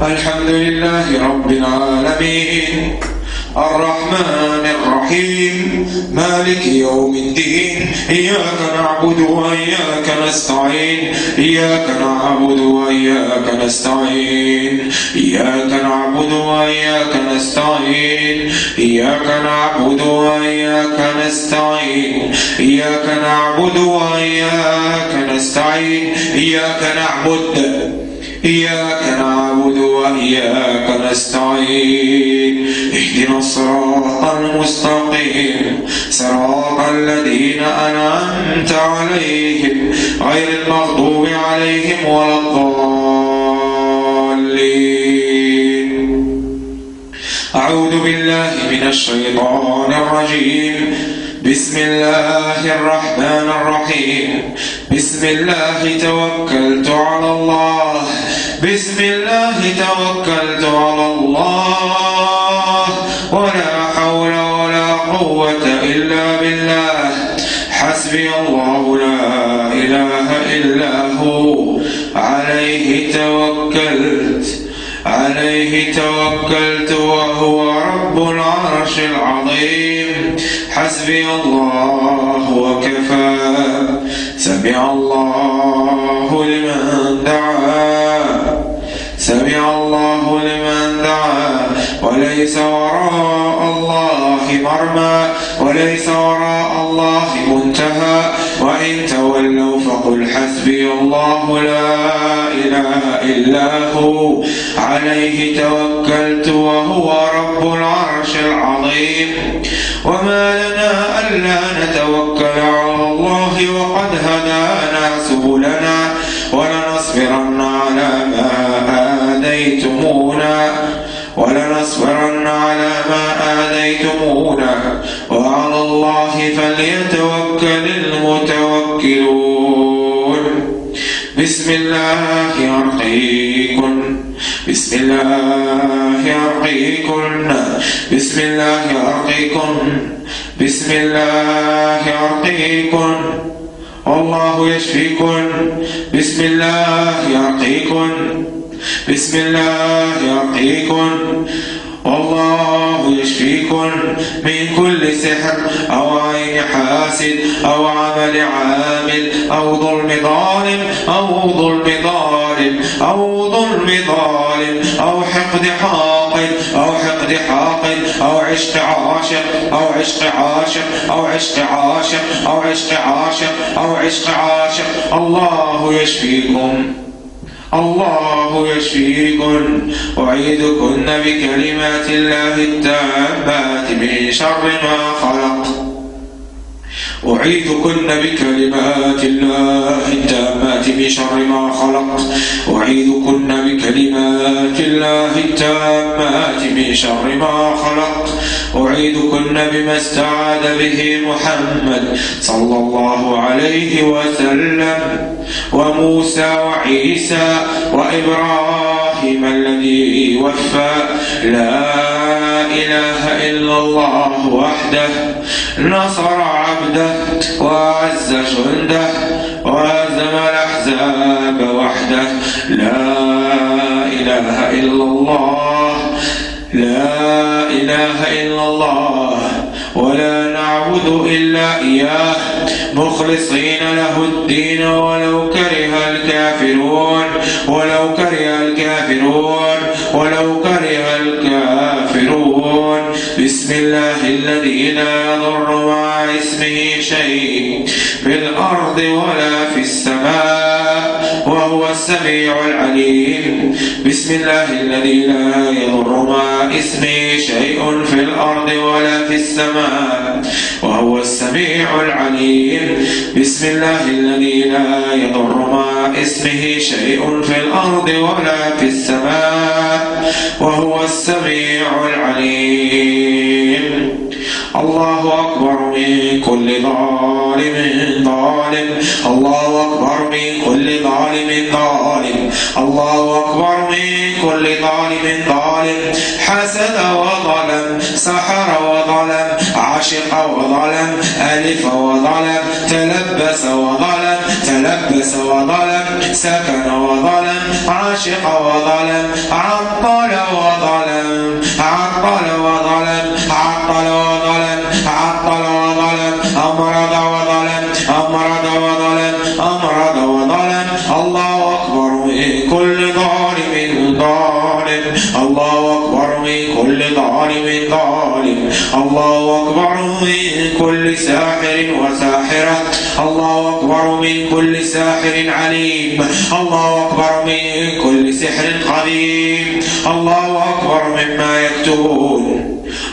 الحمد لله رب العالمين الرحمن الرحيم مالك يوم الدين إياك نعبد وإياك نستعين إياك نعبد وإياك نستعين إياك نعبد وإياك نستعين إياك نعبد وإياك نستعين إياك نعبد وإياك نستعين إياك نعبد وإياك نستعين اهدنا الصراط المستقيم صراط الذين أنعمت عليهم غير المغضوب عليهم ولا الضالين. أعوذ بالله من الشيطان الرجيم. بسم الله الرحمن الرحيم. بسم الله توكلت على الله. بسم الله توكلت على الله ولا حول ولا قوة إلا بالله حسبي الله لا إله إلا هو عليه توكلت وهو رب العرش العظيم. حسبي الله وكفى. سمع الله لمن دعا وليس وراء الله مرمى وليس وراء الله منتهى. وإن تولوا فقل حسبي الله لا إله إلا هو عليه توكلت وهو رب العرش العظيم. وما لنا ألا نتوكل على الله وقد هدانا سبلنا ولنصبرن على ما آذيتمونا وعلى الله فليتوكل المتوكلون. بسم الله يرقيكن الله يشفيكن. بسم الله يرقيكن والله يشفيكن من كل سحر أو عين حاسد أو عمل عامل أو ظلم ظالم أو حقد حاقد أو عشق عاشق الله يشفيكن. أعيذكن بكلمات الله التامات من شر ما خلق. أعيذكن بكلمات الله التامات من شر ما خلق. أعيذكن بكلمات الله التامات من شر ما خلق. أعيذكن بما استعاذ به محمد صلى الله عليه وسلم وموسى وعيسى وإبراهيم الذي وفى. لا إله إلا الله وحده نصر عبده وأعز جنده وهزم الأحزاب وحده. لا إله إلا الله ولا نعبد إلا إياه مخلصين له الدين ولو كره الكافرون. بسم الله الذي لا يضر مع اسمه شيء في الأرض ولا في السماء وهو السميع العليم. بسم الله الذي لا يضر مع اسمه شيء في الأرض ولا في السماء وهو السميع العليم. بسم الله الذي لا يضر مع اسمه شيء في الأرض ولا في السماء وهو السميع العليم. الله أكبر من كل ظالم الله أكبر من كل ظالم الله أكبر من كل ظالم حسد وظلم سحر وظلم عشق وظلم ألف وظلم تلبس وظلم لبس وظلم، سكن وظلم، عاشق وظلم، عطل وظلم، عطل وظلم، عطل وظلم، عطل وظلم، أمرض وظلم، أمرض وظلم، أمرض وظلم. الله أكبر من كل ظالم ظالم، الله أكبر من كل ظالم ظالم، الله أكبر من كل ساحر وساحرة، الله أكبر من كل ساحر عليم، الله أكبر من كل سحر قديم، الله أكبر مما يكتبون،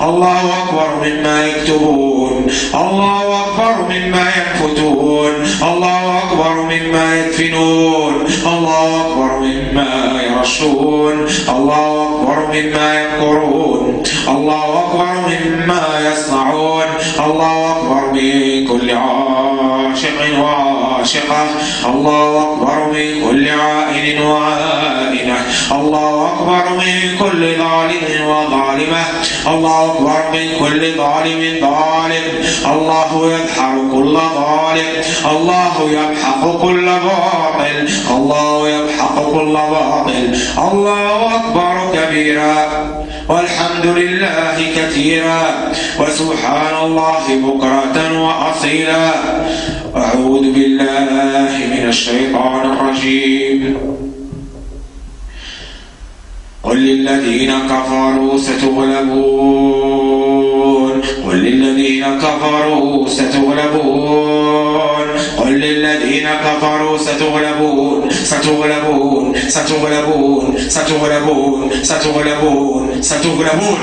الله أكبر مما يكتبون، الله أكبر مما ينفتون، الله أكبر مما يدفنون، الله أكبر مما يرشون، الله أكبر مما يمكرون، الله أكبر مما يصنعون، الله أكبر من كل عاشق وعاشقة، الله أكبر من كل عائن وعائنة، الله أكبر من كل ظالم وظالمة، الله أكبر من كل ظالم ظالم، الله يدحر كل ظالم، الله يمحق كل باطل، الله يمحق كل باطل. الله أكبر كبيرا والحمد لله كثيرا وسبحان الله بكرة وأصيلا. أعوذ بالله من الشيطان الرجيم. قل للذين كفروا ستغلبون، قل للذين كفروا ستغلبون، قل للذين كفروا ستغلبون، ستغلبون، ستغلبون، ستغلبون، ستغلبون، ستغلبون.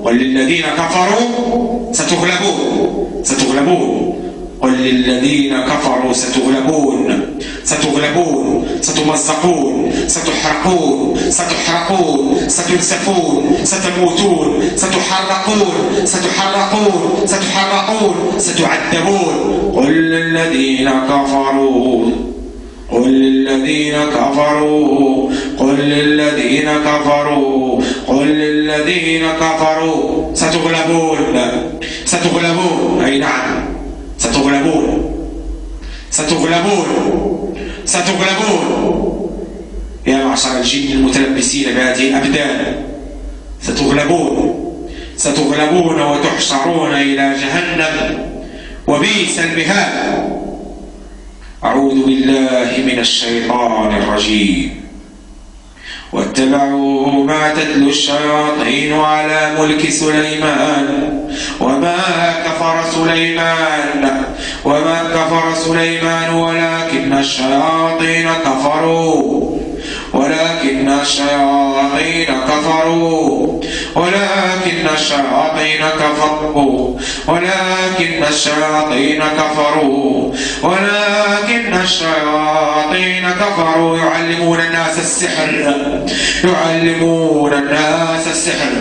قل للذين كفروا ستغلبون، ستغلبون. قل للذين كفروا ستغلبون، ستغلبون، ستمزقون، ستحرقون، ستحرقون، ستنسفون، ستموتون، ستحرقون، ستحرقون، ستحرقون، ستعذبون. قل للذين كفروا، قل للذين كفروا، قل للذين كفروا، قل للذين كفروا ستغلبون، ستغلبون. أي نعم ستغلبون، ستغلبون، ستغلبون. يا معشر الجن المتلبسين بهذه الأبدان، ستغلبون، ستغلبون وتحشرون إلى جهنم وبئس المهاد. أعوذ بالله من الشيطان الرجيم. واتبعوا ما تتلو الشياطين على ملك سليمان وما كفر سليمان، وما كفر سليمان ولكن الشياطين كفروا، ولكن الشياطين كفروا، ولكن الشياطين كفروا، ولكن الشياطين كفروا، ولكن الشياطين كفروا يعلمون الناس السحر، يعلمون الناس السحر،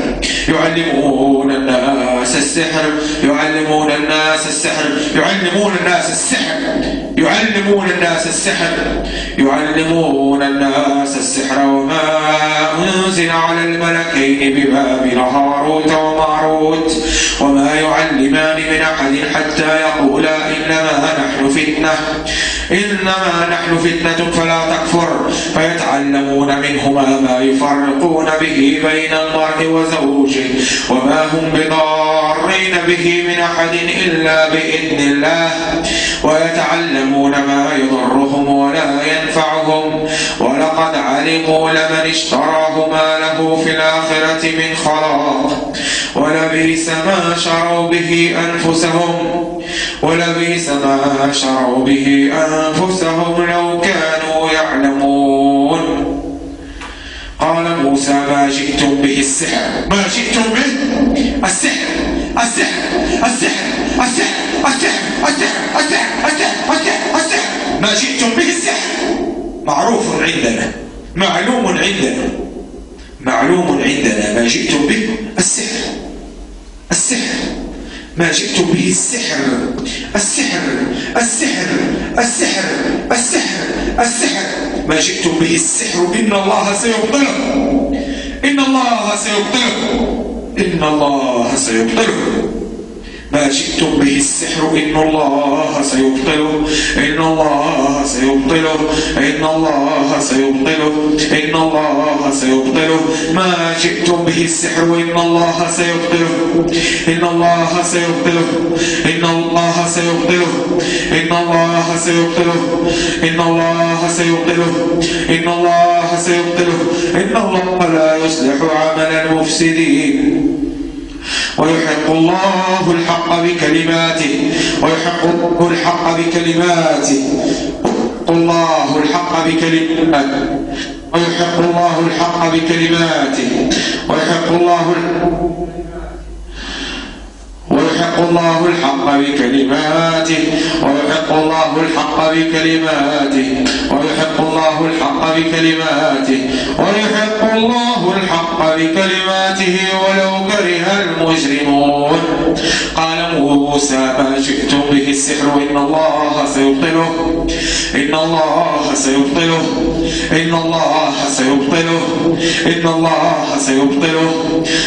يعلمون الناس السحر، يعلمون الناس السحر، يعلمون الناس السحر، يعلمون الناس السحر، يعلمون الناس السحر. وما أنزل على الملكين ببابل هاروت وماروت وما يعلمان من أحد حتى يقولا إنما نحن فتنة، إنما نحن فتنة فلا تكفر. فيتعلمون منهما ما يفرقون به بين المرء وزوجه وما هم بضارين به من أحد إلا بإذن الله، ويتعلمون ما يضرهم ولا ينفعهم، ولقد علموا لمن اشتراه ما له في الآخرة من خلاق، ولبئس ما شروا به أنفسهم، ولبئس ما شروا به أنفسهم لو كانوا يعلمون. قال موسى ما جئتم به السحر، ما جئتم به السحر، السحر، السحر، السحر، السحر، السحر، السحر، السحر، السحر، ما جئتم به السحر. معروف عندنا، معلوم عندنا، معلوم عندنا ما جئتم به السحر، السحر، ما جئتم به السحر، السحر، السحر، السحر، السحر، السحر، ما جئتم به السحر. إن الله سيبطله، إن الله سيبطله، إن الله سيبطله. ما جئتم به السحر إن الله سيبطله، إن الله سيبطله، إن الله سيبطله، إن الله سيبطله. ما جئتم به السحر إن الله سيبطله، إن الله سيبطله، إن الله سيبطله، إن الله سيبطله، إن الله سيبطله، إن الله سيبطله. إن الله لا يصلح عمل المفسدين ويحق الله الحق بكلماته، ويحق الحق بكلماته، الله الحق بكلماته، ويحق الله الحق بكلماته، ويحق الله ويحق الله الحق بكلماته، ويحق الله الحق بكلماته، ويحق الله الحق بكلماته، ويحق الله الحق بكلماته ولو كره المجرمون. قال موسى ما جئتم به السحر إن الله سيبطله، إن الله سيبطله، إن الله سيبطله، إن الله سيبطله،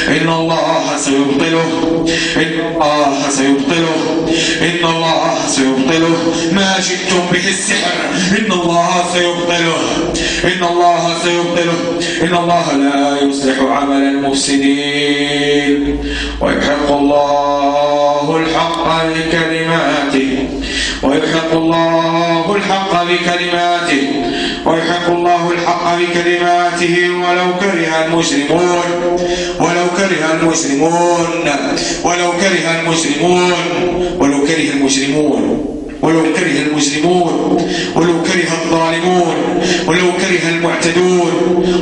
إن الله سيبطله، إن الله سيبطله، إن الله سيبطله. ما جئتم به السحر إن الله سيبطله، إن الله سيبطله. إن الله لا يصلح عمل المفسدين ويحق الله الحق بكلماته، ويحق الله الحق بكلماته، ويحق الله الحق بكلماته ولو كره المجرمون، ولو كره المجرمون، ولو كره المجرمون، ولو كره المجرمون، ولو كره المجرمون، ولو كره الظالمون، ولو كره المعتدون،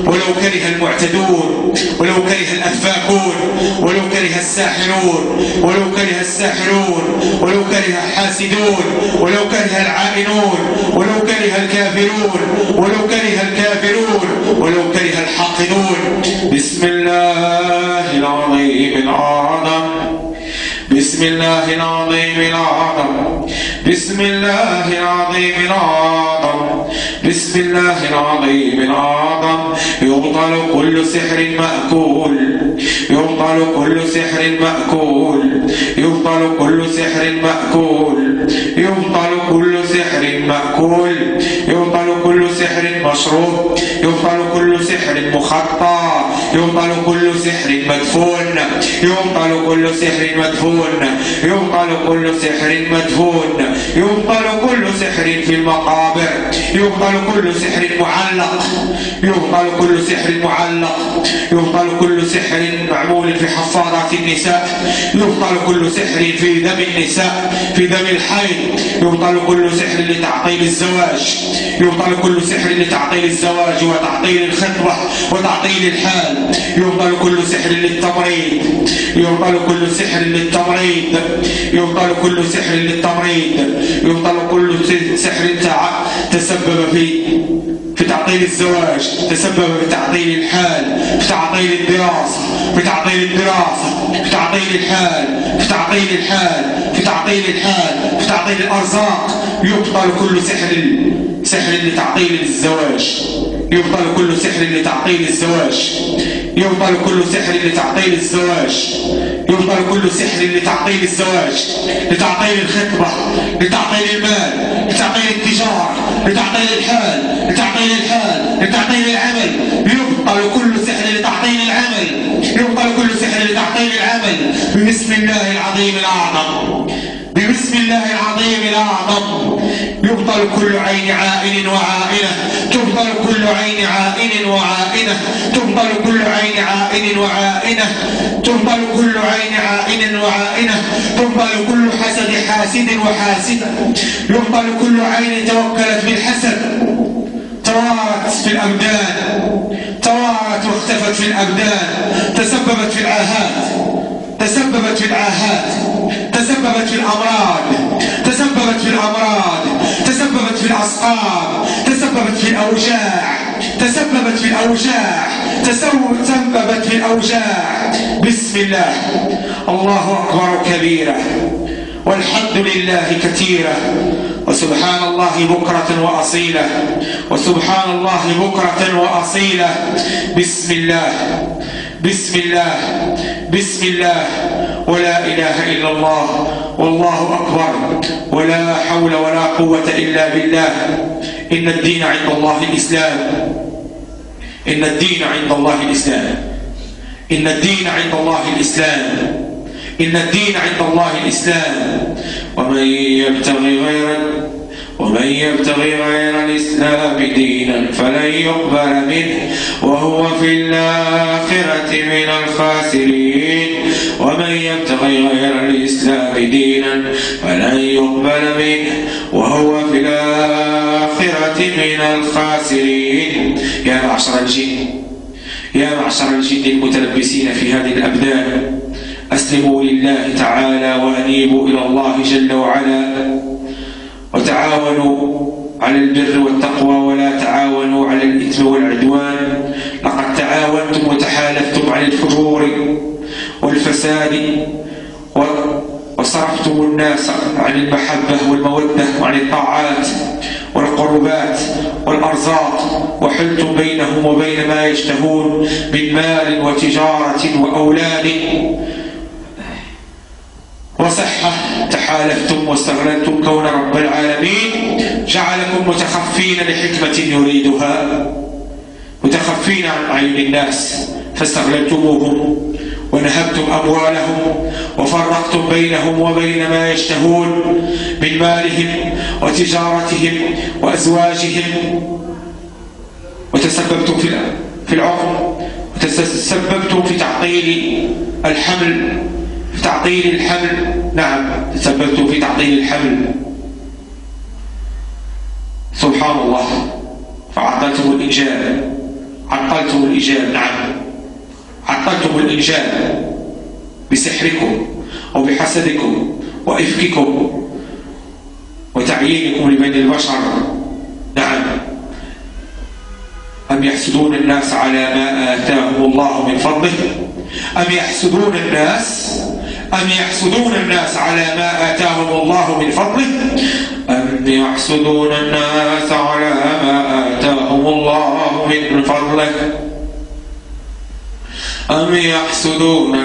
ولو كره المعتدون، ولو كره الأفاكون، ولو كره الساحرون، ولو كره الساحرون، ولو كره الحاسدون، ولو كره العائنون، ولو كره الكافرون، ولو كره الكافرون، ولو كره الحاقدون. بسم الله العظيم الأعظم، بسم الله العظيم الأعظم، بسم الله العظيم الأعظم، بسم الله العظيم الأعظم. يبطل كل سحر مأكول، يبطل كل سحر مأكول، يبطل كل سحر مأكول، يبطل كل سحر مأكول، يبطل كل سحر مشروب، يبطل كل سحر مخطى، يبطل كل سحر مدفون، يبطل كل سحر مدفون، يبطل كل سحر مدفون، يبطل كل سحر في المقابر، يبطل كل سحر معلق، يبطل كل سحر معلق، يبطل كل سحر معمول في حفاضات النساء، يبطل كل سحر في دم النساء، في دم الحيض، يبطل كل سحر لتعطيل الزواج، يبطل كل سحر لتعطيل الزواج وتعطيل الخطبة وتعطيل الحال، يبطل كل سحر للتمريض، يبطل كل سحر للتمريض، يبطل كل سحر للتمريض، يبطل كل سحر تسبب في تعطيل الزواج، تسبب في تعطيل الحال، في تعطيل الدراسة، في تعطيل الدراسة، في تعطيل الحال، في تعطيل الحال، في تعطيل الحال، في تعطيل الأرزاق. يبطل كل سحر لتعطيل الزواج، يبطل كل سحر لتعطيل الزواج، يبطل كل سحر لتعطيل الزواج، يبطل كل سحر لتعطيل الزواج، لتعطيل الخطبة، لتعطيل المال، لتعطيل التجارة، لتعطيل الحال، لتعطيل الحال، لتعطيل العمل. يبطل كل سحر لتعطيل العمل، يبطل كل سحر لتعطيل العمل. بسم الله العظيم الأعظم، بسم الله العظيم الأعظم. يبطل كل عين عائن وعائنة، تبطل كل عين عائن وعائنة، تبطل كل عين عائن وعائنة، تبطل كل عين عائن وعائنة، تبطل كل حسد حاسد وحاسدة، يبطل كل عين توكلت بالحسد، توارت في الأبدان، توارت واختفت في الأبدان، تسببت في العاهات، تسببت في العاهات، تسببت في الأمراض، تسببت في الأمراض، تسببت في الأسقام، تسببت في الأوجاع، تسببت في الأوجاع، تسببت في الأوجاع. بسم الله، الله أكبر كبيرا، والحمد لله كثيرا، وسبحان الله بكرة وأصيلا، وسبحان الله بكرة وأصيلا. بسم الله، بسم الله، بسم الله، ولا إله إلا الله، والله أكبر، ولا حول ولا قوة إلا بالله. إن الدين عند الله الإسلام، إن الدين عند الله الإسلام، إن الدين عند الله الإسلام، إن الدين عند الله الإسلام. ومن يبتغي غير الإسلام دينا فلن يقبل منه وهو في الآخرة من الخاسرين. ومن يبتغي غير الإسلام دينا فلن يقبل منه وهو في الآخرة من الخاسرين. يا معشر الجن، يا معشر الجن المتلبسين في هذه الأبدان، أسلموا لله تعالى وأنيبوا إلى الله جل وعلا، وتعاونوا على البر والتقوى ولا تعاونوا على الإثم والعدوان. لقد تعاونتم وتحالفتم على الفجور والفساد، وصرفتم الناس عن المحبة والمودة وعن الطاعات والقربات والأرزاق، وحلتم بينهم وبين ما يشتهون من مال وتجارة وأولاد وصحة. تحالفتم واستغللتم كون رب العالمين جعلكم متخفين لحكمة يريدها، متخفين عن أعين الناس، فاستغللتموهم ونهبتم أموالهم وفرقتم بينهم وبين ما يشتهون من مالهم وتجارتهم وأزواجهم، وتسببتم في العقم، وتسببتم في تعطيل الحمل، في تعطيل الحمل. نعم، تسببتم في تعطيل الحمل. سبحان الله. فعطلتم الإنجاب، عطلتم الإنجاب. نعم، عطلتم الإنجاب بسحركم وبحسدكم وإفككم وتعيينكم لبين البشر. نعم. أم يحسدون الناس على ما آتاهم الله من فضله، أم يحسدون الناس على ما آتاهم الله من فضله، أم يحسدون الناس على ما آتاهم الله من فضله، أم يحسدون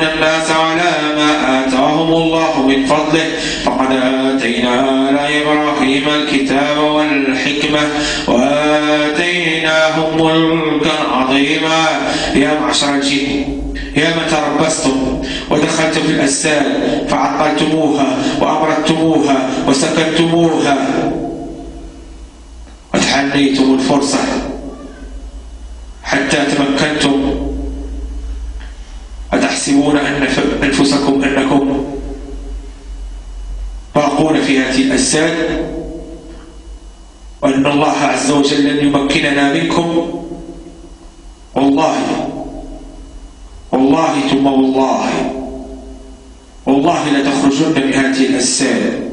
الناس على ما آتاهم الله من فضله. فقد آتينا آل إبراهيم الكتاب والحكمة وآتيناهم ملكا عظيما. يا معشر الجن، يا من تربصتم ودخلتم في الأجساد فعطلتموها وأمرتموها وسكنتموها وتحنيتم الفرصة حتى تمكنتم، وتحسبون أنفسكم أنكم باقون في هذه الأجساد، وأن الله عز وجل لن يمكننا منكم. والله ثم والله لتخرجن من هذه الأجساد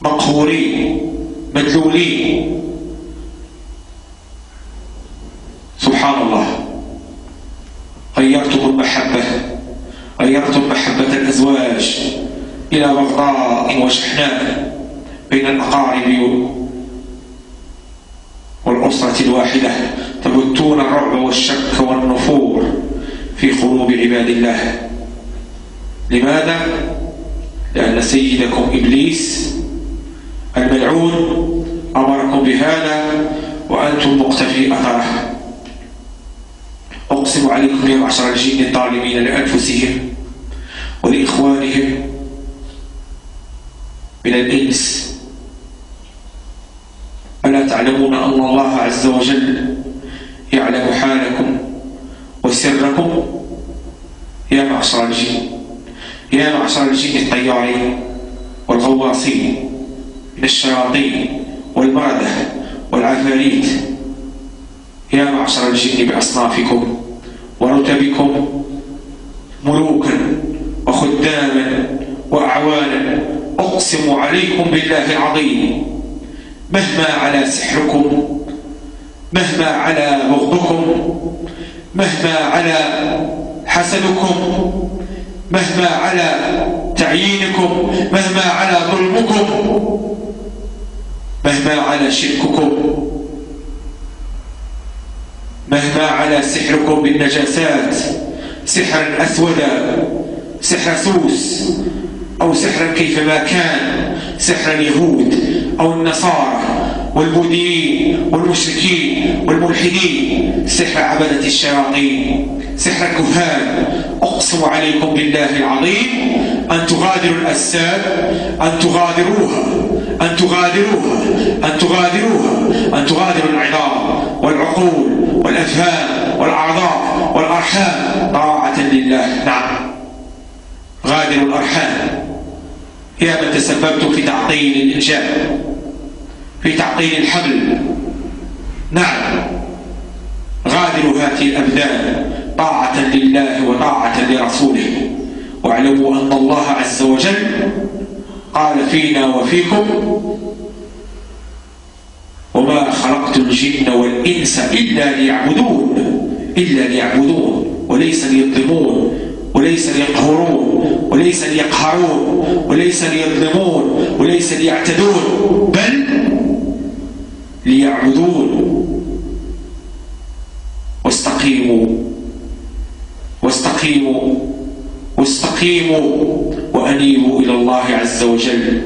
مقهورين مدلولين. سبحان الله. غيرتم محبة الأزواج إلى بغضاء وشحناء بين الأقارب والأسرة الواحدة، تبثون الرعب والشك والنفور في قلوب عباد الله. لماذا؟ لأن سيدكم إبليس الملعون أمركم بهذا وأنتم مقتفي أثره. أقسم عليكم يا معشر الجن الظالمين لأنفسهم ولإخوانهم من الإنس، ألا تعلمون أن الله عز وجل يعلم حالكم وسركم؟ يا معشر الجن الطيارين والغواصين من الشياطين والمردة والعفاريت، يا معشر الجن بأصنافكم ورتبكم، ملوكا وخداما وأعوانا، أقسم عليكم بالله العظيم مهما على سحركم، مهما على بغضكم، مهما على حسدكم، مهما على تعيينكم، مهما على ظلمكم، مهما على شرككم، مهما على سحركم بالنجاسات، سحرا أسودا، سحر سوس، أو سحرا كيفما كان، سحر اليهود أو النصارى والبوذيين والمشركين والملحدين، سحر عبدة الشياطين، سحر الكهان، أقسم عليكم بالله العظيم أن تغادروا الأجساد، أن تغادروها، أن تغادروها، أن تغادروها، أن تغادروا العظام والعقول والأفهام والأعضاء والأرحام طاعة لله. نعم، غادروا الأرحام يا من تسببتم في تعطيل الإنجاب، في تعطيل الحمل. نعم، غادروا هذه الأبدان طاعة لله وطاعة لرسوله. واعلموا أن الله عز وجل قال فينا وفيكم: وما خلقت الجن والإنس إلا ليعبدون، إلا ليعبدون، وليس ليظلمون، وليس ليقهرون، وليس ليقهرون، وليس ليظلمون، وليس ليعتدون، بل ليعبدون. واستقيموا واستقيموا واستقيموا وأنيبوا إلى الله عز وجل.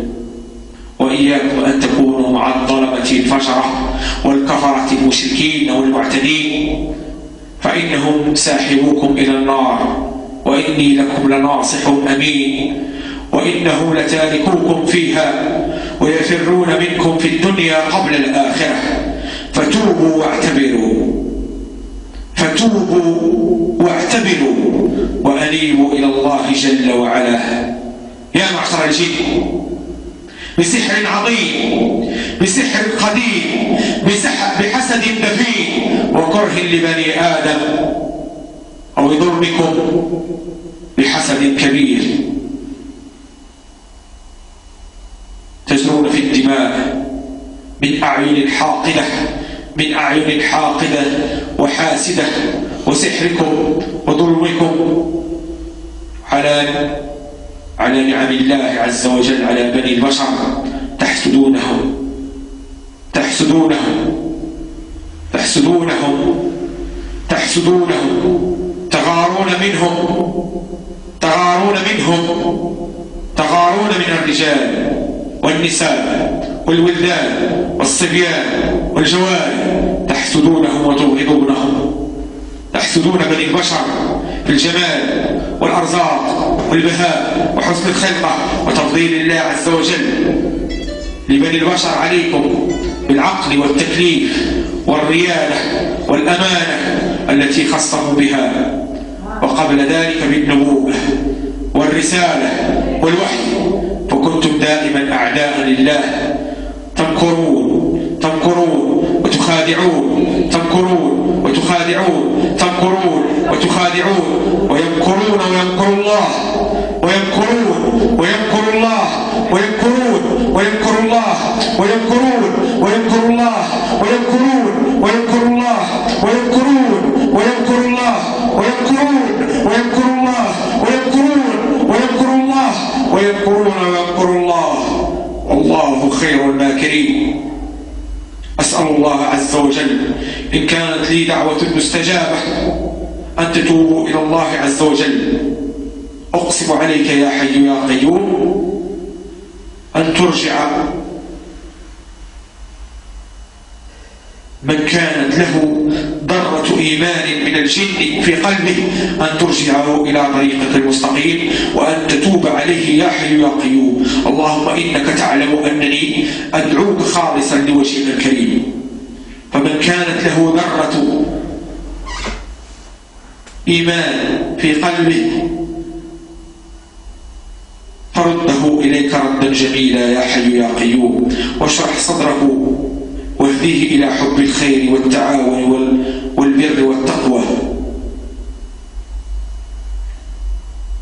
وإياكم أن تكونوا مع الظلمة الفجرة والكفرة المشركين والمعتدين، فإنهم ساحبوكم إلى النار، وإني لكم لناصح أمين، وإنه لتاركوكم فيها ويفرون منكم في الدنيا قبل الآخرة، فتوبوا واعتبروا، فتوبوا واعتبروا وأنيبوا إلى الله جل وعلا. يا معشر الجن، بسحر عظيم، بسحر قديم، بحسد دفين وكره لبني آدم، أو يضركم بحسد كبير، تجرون في الدماء من أعين حاقدة، من أعين حاقدة وحاسدة، وسحركم وظلمكم على نعم الله عز وجل على بني البشر، تحسدونهم تحسدونهم تحسدونهم تحسدونهم، تغارون منهم، تغارون منهم، تغارون من الرجال والنساء والولدان والصبيان والجواري، تحسدونهم وتبغضونهم، تحسدون بني البشر في الجمال والأرزاق والبهاء وحسن الخلقة وتفضيل الله عز وجل لبني البشر عليكم بالعقل والتكليف والريادة والأمانة التي خصهم بها، وقبل ذلك بالنبوة والرسالة والوحي، فكنتم دائما أعداء لله، تمكرون تمكرون وتخادعون، تمكرون وتخادعون، تمكرون وتخادعون، ويمكرون ويمكر الله، ويمكرون ويمكر الله، ويمكرون ويمكر الله، ويمكرون ويمكر الله، ويمكرون ويمكر الله، ويمكرون ويمكر الله، ويمكرون ويمكر الله، ويمكرون ويمكر الله، ويمكرون ويمكر الله، والله خير الماكرين. أسأل الله عز وجل إن كانت لي دعوة مستجابة أن تتوبوا إلى الله عز وجل. أقسم عليك يا حي يا قيوم أن ترجع من كانت له ذرة إيمان من الجن في قلبه، أن ترجعه إلى طريقك المستقيم، وأن تتوب عليه يا حي يا قيوم. اللهم إنك تعلم أنني أدعوك خالصا لوجهك الكريم، فمن كانت له ذرة إيمان في قلبه فرده إليك ردا جميلا يا حي يا قيوم، واشرح صدره واهديه إلى حب الخير والتعاون والبر والتقوى.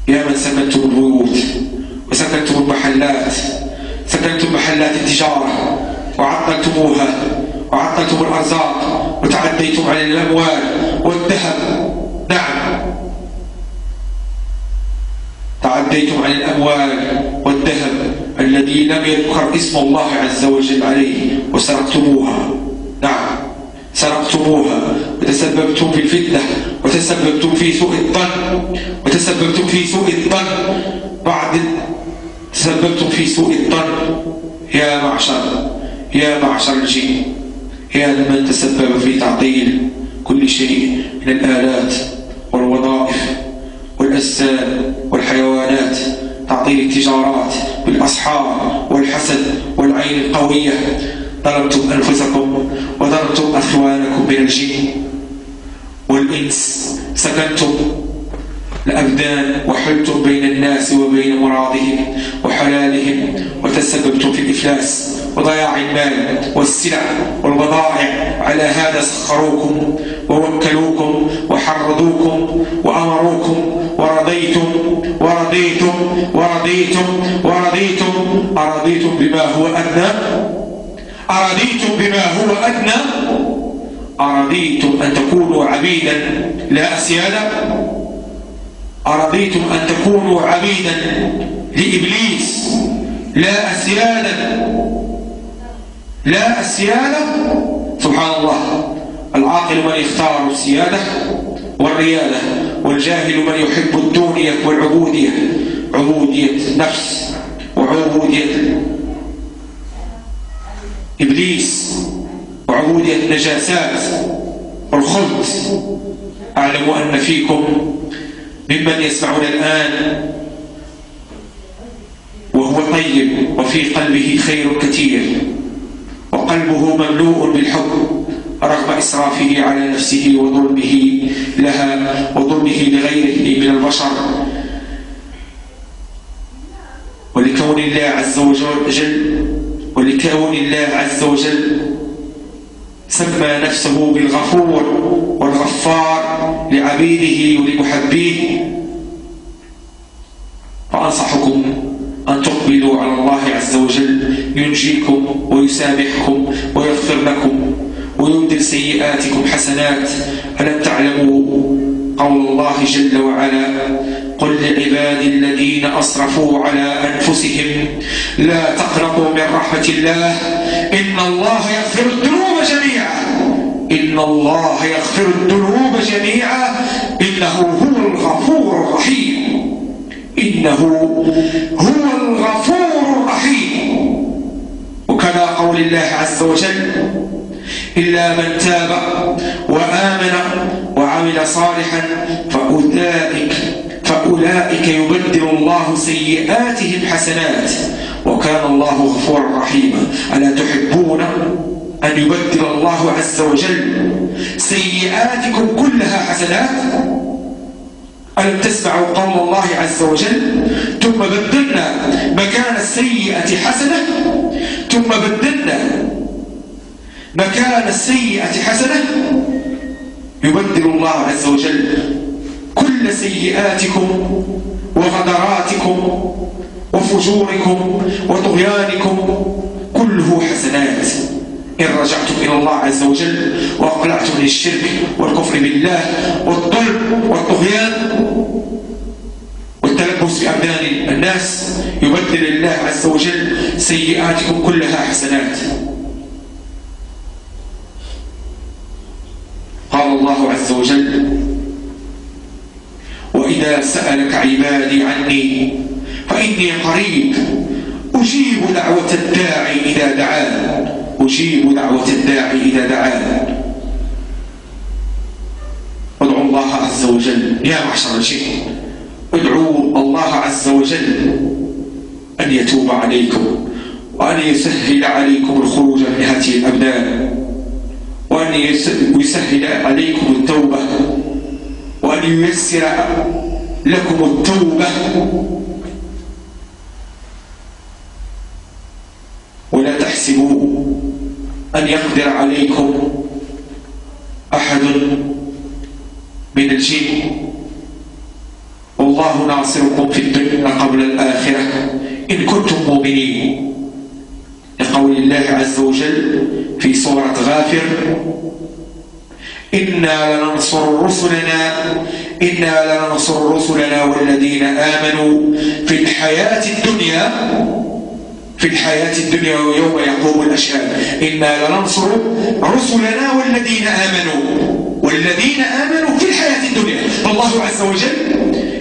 يا من سكنتم البيوت وسكنتم المحلات، سكنتم محلات التجارة وعطلتموها، وعطلتم الأرزاق، وتعديتم على الأموال والذهب. نعم، تعديتم عن الأموال والذهب الذي لم يذكر اسم الله عز وجل عليه، وسرقتموها. نعم، سرقتموها وتسببتم في الفتنة، وتسببتم في سوء الظن، بعد تسببتم في سوء الظن. يا معشر الجن، يا من تسبب في تعطيل كل شيء من الآلات والوظائف والأجسام والحيوانات، تعطيل التجارات بالأسحار والحسد والعين القوية. ظلمتم أنفسكم وظلمتم أخوانكم من الجن والإنس، سكنتم الأبدان وحلتم بين الناس وبين مرادهم وحلالهم، وتسببتم في الإفلاس وضياع المال والسلع والبضائع. على هذا سخروكم ووكلوكم وحرضوكم وأمروكم، أرضيتم بما هو أدنى، أرضيتم أن تكونوا عبيدا لا أسيادا، أرضيتم أن تكونوا عبيدا لإبليس لا أسيادا. سبحان الله. العاقل من يختار السيادة والريادة، والجاهل من يحب الدنيا والعبودية، عبودية نفس وعبودية إبليس وعبودية النجاسات والخبث. أعلم أن فيكم ممن يسمعون الآن وهو طيب وفي قلبه خير كثير، وقلبه مملوء بالحب رغم إسرافه على نفسه وظلمه لها وظلمه لغيره من البشر. ولكون الله عز وجل سمى نفسه بالغفور والغفار لعبيده ولمحبيه، فأنصحكم أن تقبلوا على الله عز وجل ينجيكم ويسامحكم ويغفر لكم ويبدل سيئاتكم حسنات. ألم تعلموا قول الله جل وعلا: قل لعبادي الذين أسرفوا على أنفسهم لا تقنطوا من رحمة الله إن الله يغفر الذنوب جميعا إنه هو الغفور الرحيم. وكذا قول الله عز وجل: إلا من تاب وآمن وعمل صالحا فأولئك يبدل الله سيئاتهم حسنات وكان الله غفورا رحيما. ألا تحبون أن يبدل الله عز وجل سيئاتكم كلها حسنات؟ ألم تسمعوا قول الله عز وجل: ثم بدلنا مكان السيئة حسنة، يبدل الله عز وجل كل سيئاتكم وغدراتكم وفجوركم وطغيانكم كله حسنات إن رجعتم إلى الله عز وجل وأقلعتم من الشرك والكفر بالله والظلم والطغيان والتلبس بأبدان الناس. يبدل الله عز وجل سيئاتكم كلها حسنات. قال الله عز وجل: وإذا سألك عبادي عني فإني قريب أجيب دعوة الداعي إذا دعان. ادعوا الله عز وجل يا معشر الجن، ادعوا الله عز وجل أن يتوب عليكم وأن يسهل عليكم الخروج من هذه الأبدان، وأن يسهل عليكم التوبة، وأن ييسر لكم التوبة. ولا تحسبوا أن يقدر عليكم أحد من الجن، والله ناصركم في الدنيا قبل الآخرة إن كنتم مؤمنين، لقول الله عز وجل في سورة غافر: إنا لننصر رسلنا والذين آمنوا في الحياة الدنيا ويوم يقوم الأشهاد. إنا لننصر رسلنا والذين آمنوا والذين آمنوا في الحياة الدنيا. فالله عز وجل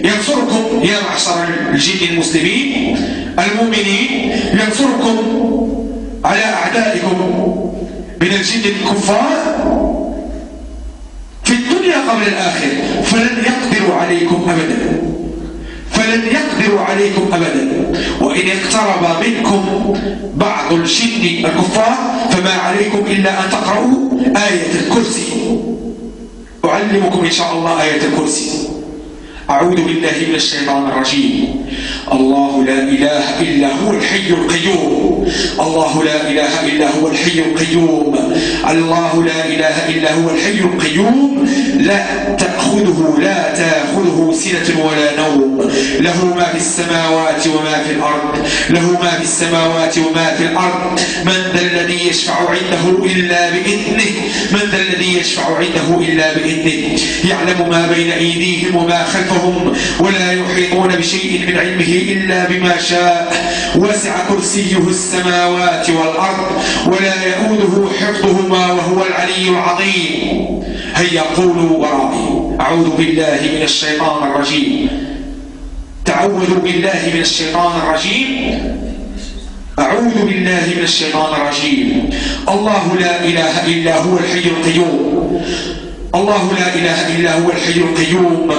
ينصركم يا معشر الجن المسلمين المؤمنين، ينصركم على أعدائكم من الجن الكفار في الدنيا قبل الآخرة، فلن يقدروا عليكم أبدا، فلن يقدروا عليكم أبدا. وإن اقترب منكم بعض الجن الكفار فما عليكم إلا أن تقرأوا آية الكرسي. أعلمكم إن شاء الله آية الكرسي. أعوذ بالله من الشيطان الرجيم. الله لا إله إلا هو الحي القيوم. الله لا إله إلا هو الحي القيوم. الله لا إله إلا هو الحي القيوم لا تأخذه سنة ولا نوم، له ما في السماوات وما في الأرض، له ما في السماوات وما في الأرض. من ذا الذي يشفع عنده إلا بإذنه، من ذا الذي يشفع عنده إلا بإذنه. يعلم ما بين أيديهم وما خلفهم ولا يحيطون بشيء من علمه إلا بما شاء. وسع كرسيه السماوات والأرض ولا يؤوده حفظهما وهو العلي العظيم. هيا قولوا ورائي. أعوذ بالله من الشيطان الرجيم. تعوذوا بالله من الشيطان الرجيم. أعوذ بالله من الشيطان الرجيم. الله لا إله إلا هو الحي القيوم. الله لا إله إلا هو الحي القيوم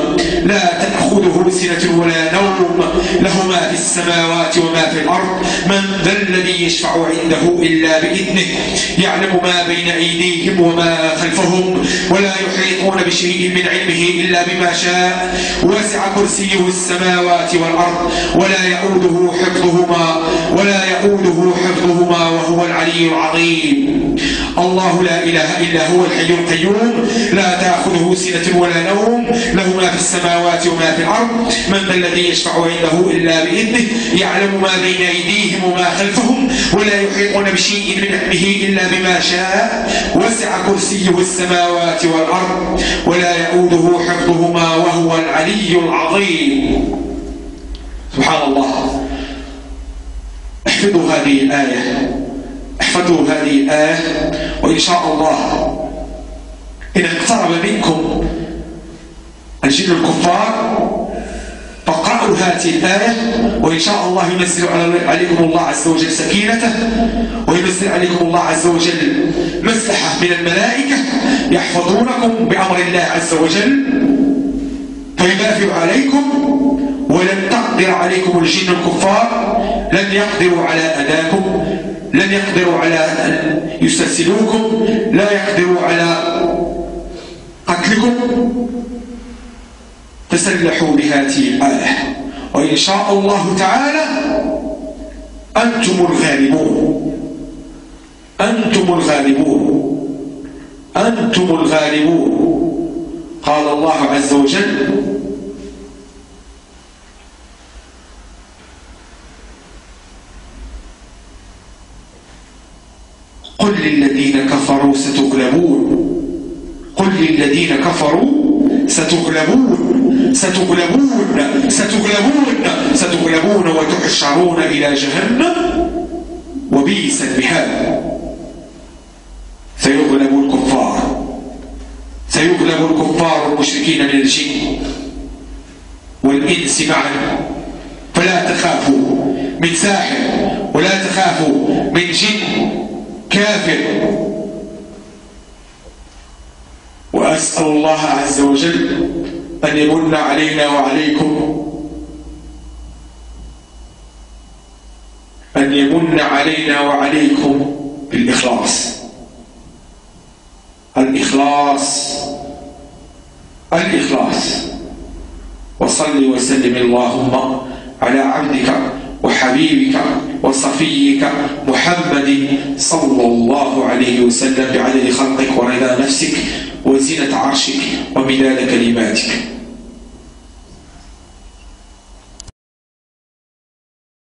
لا تأخذه سنة ولا نوم، له ما في السماوات وما في الأرض. من ذا الذي يشفع عنده إلا بإذنه. يعلم ما بين أيديهم وما خلفهم ولا يحيطون بشيء من علمه إلا بما شاء. وسع كرسيه السماوات والأرض ولا يؤوده حفظهما وهو العلي العظيم. الله لا إله إلا هو الحي القيوم لا تأخذه سنة ولا نوم، له ما في السماوات وما في الأرض. من ذا الذي يشفع عنده إلا بإذنه. يعلم ما بين أيديهم وما خلفهم ولا يحيطون بشيء من علمه إلا بما شاء. وسع كرسيه السماوات والأرض ولا يؤوده حفظهما وهو العلي العظيم. سبحان الله. احفظوا هذه الآية، احفظوا هذه الآية، وإن شاء الله إن اقترب منكم الجن الكفار فاقرأوا هذه الآية، وإن شاء الله ينزل عليكم الله عز وجل سكينته، وينزل عليكم الله عز وجل مسلحة من الملائكة يحفظونكم بأمر الله عز وجل فيدافع عليكم. ولن تقدر عليكم الجن الكفار، لن يقدروا على أذاكم، لن يقدروا على أن يستسلوكم، لا يقدروا على قتلكم. تسلحوا بهذه الآية، وإن شاء الله تعالى أنتم الغالبون، أنتم الغالبون، أنتم الغالبون. قال الله عز وجل: قل للذين كفروا ستغلبون، قل للذين كفروا ستغلبون، ستغلبون، ستغلبون، ستغلبون وتحشرون إلى جهنم وبئس المهاد. سيغلب الكفار، سيغلب الكفار المشركين من الجن والإنس معا. فلا تخافوا من ساحر ولا تخافوا من جن كافر. وأسأل الله عز وجل أن يمن علينا وعليكم، أن يمن علينا وعليكم بالإخلاص، الإخلاص، الإخلاص. وصل وسلم اللهم على عبدك وحبيبك وصفيك محمد صلى الله عليه وسلم بعدد خلقك ورضا نفسك وزينة عرشك ومداد كلماتك.